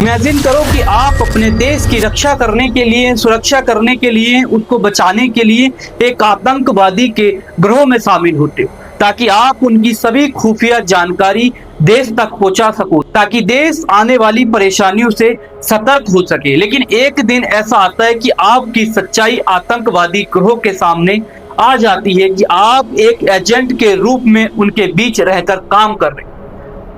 Imagine करो कि आप अपने देश की रक्षा करने के लिए, सुरक्षा करने के लिए, उसको बचाने के लिए एक आतंकवादी के ग्रोह में शामिल होते हो, ताकि आप उनकी सभी खुफिया जानकारी देश तक पहुंचा सको, ताकि देश आने वाली परेशानियों से सतर्क हो सके। लेकिन एक दिन ऐसा आता है कि आपकी सच्चाई आतंकवादी ग्रोह के सामने आ जाती है कि आप एक एजेंट के रूप में उनके बीच रहकर काम कर रहे हैं।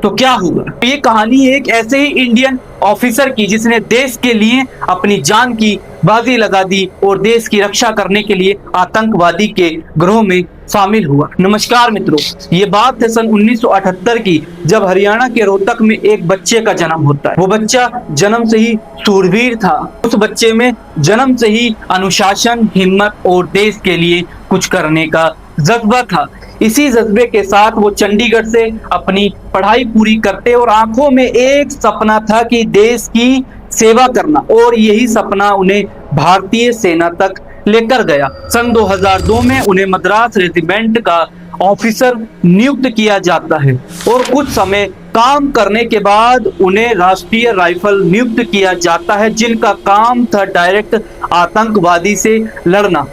तो क्या होगा? ये कहानी एक ऐसे ही इंडियन ऑफिसर की जिसने देश के लिए अपनी जान की बाजी लगा दी और देश की रक्षा करने के लिए आतंकवादी के ग्रोह में शामिल हुआ। नमस्कार मित्रों, ये बात है सन 1978 की, जब हरियाणा के रोहतक में एक बच्चे का जन्म होता है। वो बच्चा जन्म से ही सूरवीर था। उस बच्चे में जन्म से ही अनुशासन, हिम्मत और देश के लिए कुछ करने का जज्बा था। इसी जज्बे के साथ वो चंडीगढ़ से अपनी पढ़ाई पूरी करते और आंखों में एक सपना था कि देश की सेवा करना, और यही सपना उन्हें भारतीय सेना तक लेकर गया। सन 2002 में उन्हें मद्रास रेजिमेंट का ऑफिसर नियुक्त किया जाता है और कुछ समय काम करने के बाद उन्हें राष्ट्रीय राइफल नियुक्त किया जाता है, जिनका काम था डायरेक्ट आतंकवादी से लड़ना,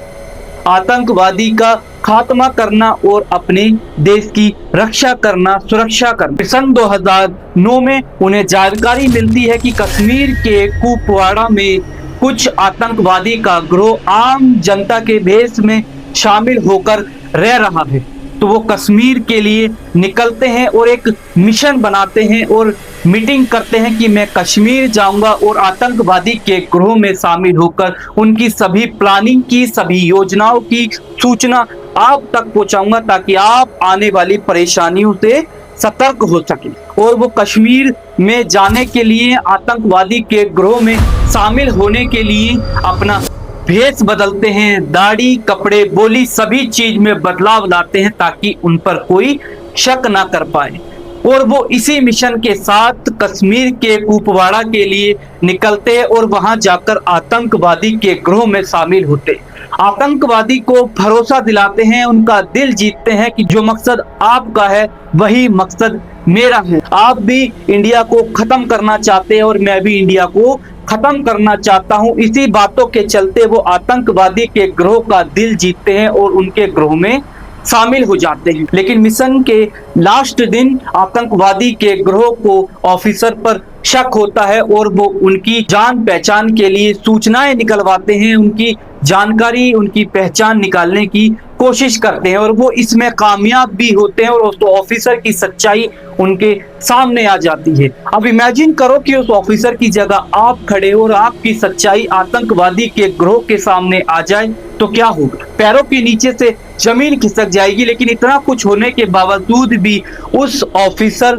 आतंकवादी का खात्मा करना और अपने देश की रक्षा करना, सुरक्षा करना। सन 2009 में उन्हें जानकारी मिलती है कि कश्मीर के कुपवाड़ा में कुछ आतंकवादी का ग्रोह आम जनता के भेष में शामिल होकर रह रहा है। तो वो कश्मीर के लिए निकलते हैं और एक मिशन बनाते हैं और मीटिंग करते हैं कि मैं कश्मीर जाऊंगा और आतंकवादी के ग्रोह में शामिल होकर उनकी सभी प्लानिंग की, सभी योजनाओं की सूचना आप तक पहुंचाऊंगा, ताकि आप आने वाली परेशानियों से सतर्क हो सके। और वो कश्मीर में जाने के लिए, आतंकवादी के ग्रोह में शामिल होने के लिए अपना भेष बदलते हैं, दाढ़ी, कपड़े, बोली, सभी चीज में बदलाव लाते हैं ताकि उन पर कोई शक ना कर पाए। और वो इसी मिशन के साथ कश्मीर के कुपवाड़ा के लिए निकलते हैं और वहां जाकर आतंकवादी के ग्रोह में शामिल होते, आतंकवादी को भरोसा दिलाते हैं, उनका दिल जीतते हैं कि जो मकसद आपका है वही मकसद मेरा है। आप भी इंडिया को खत्म करना चाहते हैं और मैं भी इंडिया को खत्म करना चाहता हूं। इसी बातों के चलते वो आतंकवादी के ग्रोह का दिल जीतते हैं और उनके ग्रोह में शामिल हो जाते हैं। लेकिन मिशन के लास्ट दिन आतंकवादी के ग्रोह को ऑफिसर पर शक होता है और वो उनकी जान पहचान के लिए सूचनाएं निकलवाते हैं, उनकी जानकारी, उनकी पहचान निकालने की कोशिश करते हैं और वो इसमें कामयाब भी होते हैं और उस ऑफिसर की सच्चाई उनके सामने आ जाती है। अब इमेजिन करो कि उस ऑफिसर की जगह आप खड़े हो और आपकी सच्चाई आतंकवादी के ग्रोह के सामने आ जाए तो क्या होगा? पैरों के नीचे से जमीन खिसक जाएगी। लेकिन इतना कुछ होने के बावजूद भी उस ऑफिसर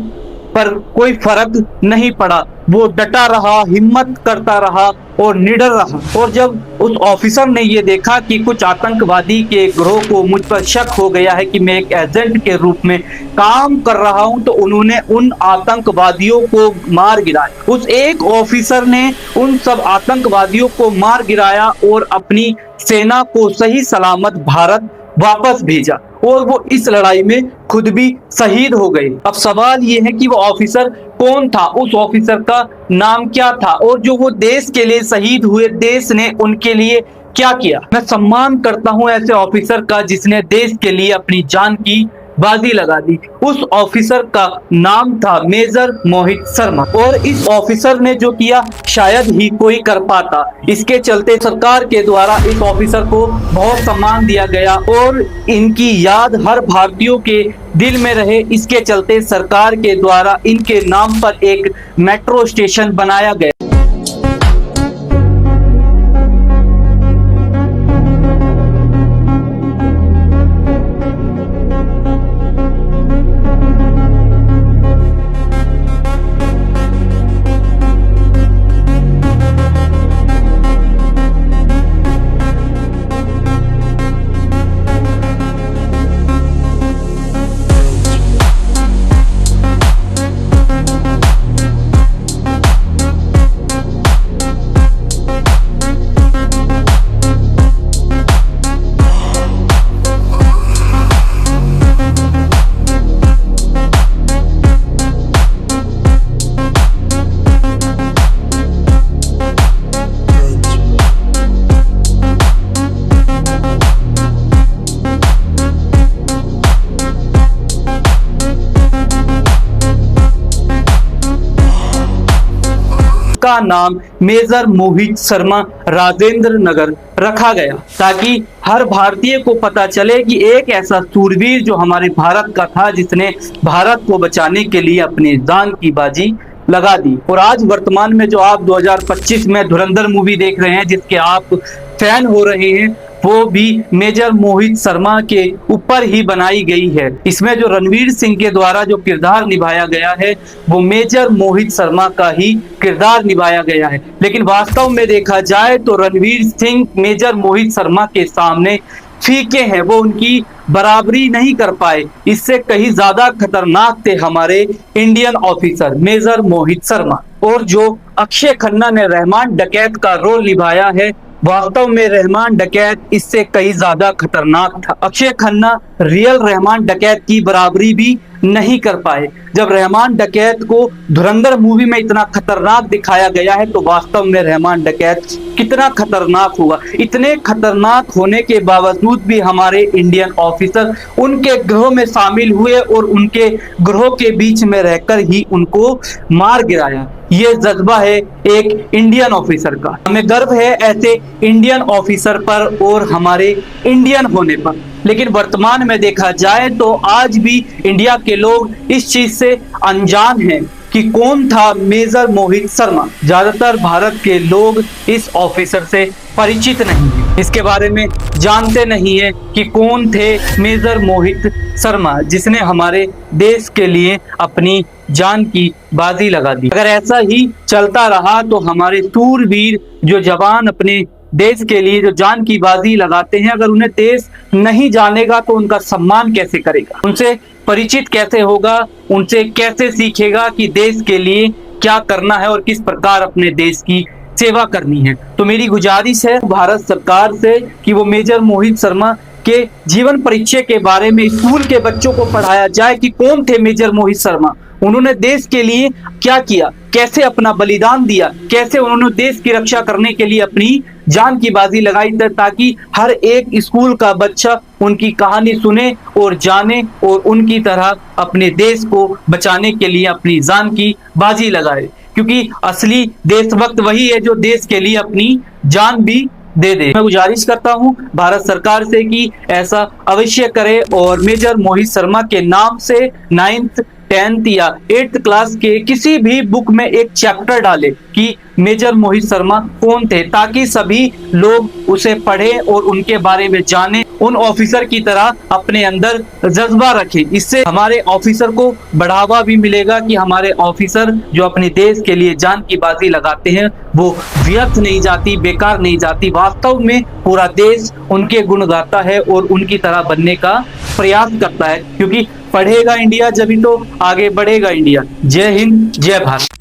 पर कोई फर्क नहीं पड़ा। वो डटा रहा, हिम्मत करता रहा और निडर रहा। और जब उस ऑफिसर ने ये देखा कि कुछ आतंकवादी के ग्रोह को मुझ पर शक हो गया है कि मैं एक एजेंट के रूप में काम कर रहा हूं, तो उन्होंने उन आतंकवादियों को मार गिराया। उस एक ऑफिसर ने उन सब आतंकवादियों को मार गिराया और अपनी सेना को सही सलामत भारत वापस भेजा और वो इस लड़ाई में खुद भी शहीद हो गए। अब सवाल ये है कि वो ऑफिसर कौन था, उस ऑफिसर का नाम क्या था और जो वो देश के लिए शहीद हुए, देश ने उनके लिए क्या किया। मैं सम्मान करता हूं ऐसे ऑफिसर का जिसने देश के लिए अपनी जान की बाजी लगा दी। उस ऑफिसर का नाम था मेजर मोहित शर्मा और इस ऑफिसर ने जो किया शायद ही कोई कर पाता। इसके चलते सरकार के द्वारा इस ऑफिसर को बहुत सम्मान दिया गया और इनकी याद हर भारतीयों के दिल में रहे। इसके चलते सरकार के द्वारा इनके नाम पर एक मेट्रो स्टेशन बनाया गया। उनका नाम मेजर मोहित शर्मा राजेंद्र नगर रखा गया, ताकि हर भारतीय को पता चले कि एक ऐसा सूरवीर जो हमारे भारत का था, जिसने भारत को बचाने के लिए अपनी जान की बाजी लगा दी। और आज वर्तमान में जो आप 2025 में धुरंधर मूवी देख रहे हैं, जिसके आप फैन हो रहे हैं, वो भी मेजर मोहित शर्मा के ऊपर ही बनाई गई है। इसमें जो रणवीर सिंह के द्वारा जो किरदार निभाया गया है, वो मेजर मोहित शर्मा का ही किरदार निभाया गया है। लेकिन वास्तव में देखा जाए तो रणवीर सिंह मेजर मोहित शर्मा के सामने फीके हैं, वो उनकी बराबरी नहीं कर पाए। इससे कहीं ज्यादा खतरनाक थे हमारे Indian officer major Mohit Sharma. और जो अक्षय खन्ना ने रहमान डकैत का रोल निभाया है, वास्तव में रहमान डकैत इससे कहीं ज्यादा खतरनाक था। अक्षय खन्ना रियल रहमान डकैत की बराबरी भी नहीं कर पाए। जब रहमान डकैत को धुरंधर मूवी में इतना खतरनाक दिखाया गया है, तो वास्तव में रहमान डकैत कितना खतरनाक होगा। इतने खतरनाक होने के बावजूद भी हमारे इंडियन ऑफिसर उनके ग्रोह में शामिल हुए और उनके ग्रोह के बीच में रहकर ही उनको मार गिराया। ये जज्बा है एक इंडियन ऑफिसर का। हमें गर्व है ऐसे इंडियन ऑफिसर पर और हमारे इंडियन होने पर। लेकिन वर्तमान में देखा जाए तो आज भी इंडिया के लोग इस चीज से अनजान हैं कि कौन था मेजर मोहित शर्मा। ज्यादातर भारत के लोग इस ऑफिसर से परिचित नहीं है, इसके बारे में जानते नहीं है कि कौन थे मेजर मोहित शर्मा, जिसने हमारे देश के लिए अपनी जान की बाजी लगा दी। अगर ऐसा ही चलता रहा तो हमारे शूरवीर जो जवान अपने देश के लिए जो जान की बाजी लगाते हैं, अगर उन्हें देश नहीं जानेगा तो उनका सम्मान कैसे करेगा, उनसे परिचित कैसे होगा, उनसे कैसे सीखेगा कि देश के लिए क्या करना है और किस प्रकार अपने देश की सेवा करनी है। तो मेरी गुजारिश है भारत सरकार से कि वो मेजर मोहित शर्मा के जीवन परिचय के बारे में स्कूल के बच्चों को पढ़ाया जाए कि कौन थे मेजर मोहित शर्मा, उन्होंने देश के लिए क्या किया, कैसे अपना बलिदान दिया, कैसे उन्होंने देश की रक्षा करने के लिए अपनी जान की बाजी लगाई, ताकि हर एक स्कूल का बच्चा उनकी कहानी सुने और जाने और उनकी तरह अपने देश को बचाने के लिए अपनी जान की बाजी लगाए। क्योंकि असली देशभक्त वही है जो देश के लिए अपनी जान भी दे दे। मैं गुजारिश करता हूं भारत सरकार से कि ऐसा अवश्य करे और मेजर मोहित शर्मा के नाम से 9th 10th या 8th क्लास के किसी भी बुक में एक चैप्टर डाले कि मेजर मोहित शर्मा कौन थे, ताकि सभी लोग उसे पढ़ें और उनके बारे में जानें, उन ऑफिसर की तरह अपने अंदर जज्बा रखें। इससे हमारे ऑफिसर को बढ़ावा भी मिलेगा कि हमारे ऑफिसर जो अपने देश के लिए जान की बाजी लगाते हैं वो व्यर्थ नहीं जाती, बेकार नहीं जाती। वास्तव में पूरा देश उनके गुण गाता है और उनकी तरह बनने का प्रयास करता है, क्योंकि पढ़ेगा इंडिया जब ही तो आगे बढ़ेगा इंडिया। जय हिंद, जय भारत।